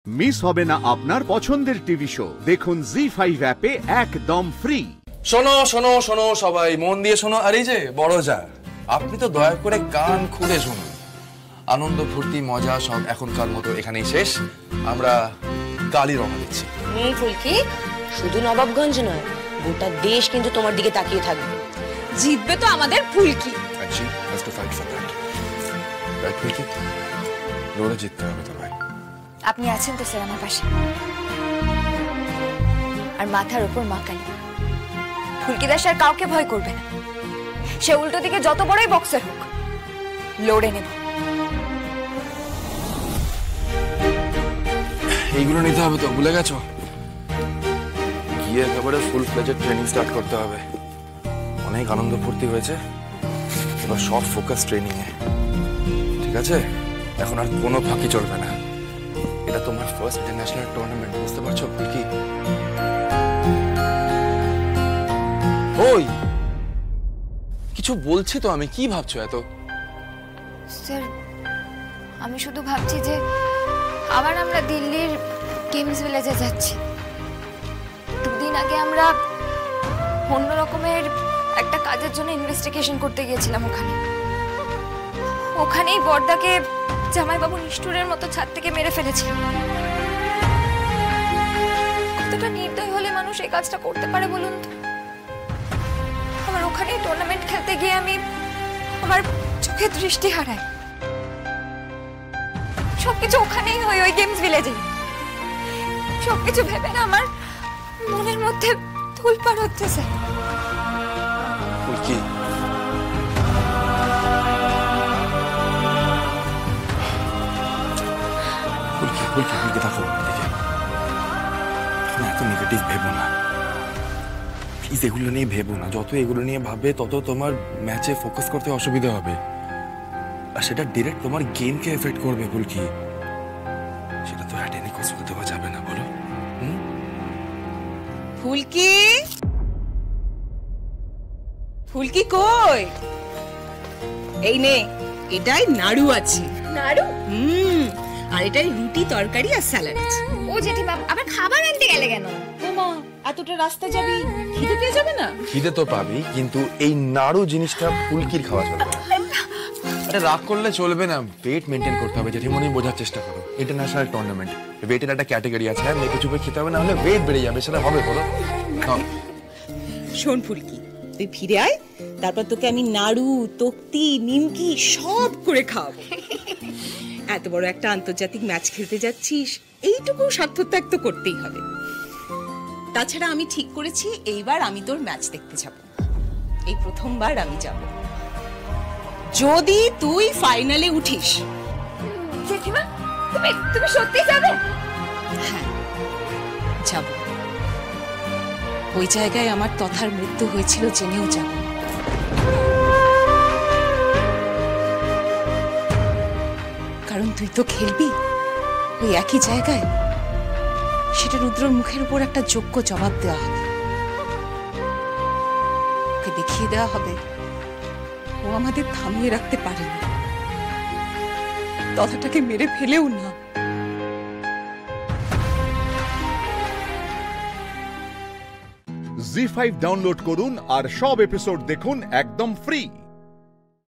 Miss হবে না আপনার পছন্দের টিভি শো। দেখুন জি5 অ্যাপে একদম ফ্রি। শোনো শোনো শোনো সবাই মন দিয়ে শোনো। আর এই যে বড় যা, আপনি তো দয়া করে কান খুলে শুনুন। আনন্দ ফুর্তি মজা সব এখনকার মতো এখানেই শেষ। আমরা কালই রওনা দিচ্ছি। ফুলকি, শুধু নবাবগঞ্জ নয়, গোটা দেশ কিন্তু তোমার দিকে তাকিয়ে থাকবে। জিতবে তো আমাদের ফুলকি। জিততে হবে তো ভাই। আপনি আছেন তো স্যার আমার পাশে, আর মাথার উপর মা কালী। ফুলকি দাস আর কাউকে ভয় করবে না। সে উল্টো দিকে যত বড়ই বক্সার হোক, লড়ে নেব। এইগুলো নিতে হবে তো, ভুলে গেছো? গিয়ে একেবারে ফুল ফ্লেজেড ট্রেনিং স্টার্ট করতে হবে। অনেক আনন্দ ফুর্তি হয়েছে, এবার সব ফোকাস ট্রেনিং এ। ঠিক আছে? এখন আর কোনো ফাঁকি চলবে না। এটা তোমার ফার্স্ট ইন্টারন্যাশনাল টুর্নামেন্ট, বুঝতে পারছো ফুলকি? ওই কিছু বলছি তো আমি, কি ভাবছো এত? স্যার, আমি শুধু ভাবছি যে আবার আমরা দিল্লির কিমস ভিলেজে যাচ্ছি। দুদিন আগে আমরা অন্য রকমের একটা কাজের জন্য ইনভেস্টিগেশন করতে গিয়েছিলাম ওখানেই বড়দাকে জামাইবাবু নিষ্ঠুরের মতো ছাদ থেকে মেরে ফেলেছিল। কতটা নির্দয় হলে মানুষ এই কাজটা করতে পারে বলুন তো? আমার ওখানেই টুর্নামেন্ট খেলতে গিয়ে আমি আমার চোখে দৃষ্টি হারাই। সবকিছু ওখানেই হয়, ওই গেমস ভিলেজে। সবকিছু ভেবে না আমার মনের মধ্যে তোলপাড় হচ্ছে স্যার। ফুলকি, ফুলকি ফুলকি ফুলকি দেখো দিকে না, এত নেগেটিভ ভেবো না প্লিজ। এগুলো নিয়ে ভেবো না। যত এগুলো নিয়ে ভাববে তত তোমার ম্যাচে ফোকাস করতে অসুবিধা হবে, আর সেটা ডিরেক্ট তোমার গেমকে এফেক্ট করবে ফুলকি। সেটা তো হ্যাট এনি কষ্ট দেওয়া যাবে না, বলো? ফুলকি, ফুলকি কই? এই নে, এটাই নাড়ু আছে। নাড়ু? আর এটাই রুটি তরকারি আর স্যালাড আছে। ও জেঠিমা, আবার খাবার আনতে গেলে কেন? ওমা, এতটা রাস্তা যাবি, খিদে পেয়ে যাবে না? খিদে তো পাবি, কিন্তু এই নাড়ু জিনিসটা ফুলকির খাওয়া চলবে না। আরে রাগ করলে চলবে না, ওয়েট মেনটেন করতে হবে। জেঠিমনি বোঝার চেষ্টা করো, ইন্টারন্যাশনাল টুর্নামেন্ট, ওয়েটের একটা ক্যাটাগরি আছে। হ্যাঁ, মেপে চুপে খেতে হবে, না হলে ওয়েট বেড়ে যাবে। সেটা হবে বলো? শোন ফুলকি, তুই ফিরে আয়, তারপর তোকে আমি নাড়ু, তক্তি, নিমকি সব করে খাওয়াবো। এত বড় একটা আন্তর্জাতিক ম্যাচ খেলতে যাচ্ছিস, এইটুকু স্বার্থত্যাগ তো করতেই হবে। তাছাড়া আমি ঠিক করেছি, এইবার আমি তোর ম্যাচ দেখতে যাব। এই প্রথমবার আমি যাব। যদি তুই ফাইনালে উঠিস। জেঠিমা, তুমি সত্যি যাবে? হ্যাঁ, যাব। ওই জায়গায় আমার তথার মৃত্যু হয়েছিল জেনেও যাব। কারণ তুই তো খেলবি ওই একই জায়গায়। সেটা রুদ্রর মুখের উপর একটা যোগ্য জবাব দেওয়া হবে। ওকে দেখিয়ে দেওয়া হবে ও আমাদের থামিয়ে রাখতে পারেনি, তথাটাকে মেরে ফেলেও না। জি5 ডাউনলোড করুন আর সব এপিসোড দেখুন একদম ফ্রি।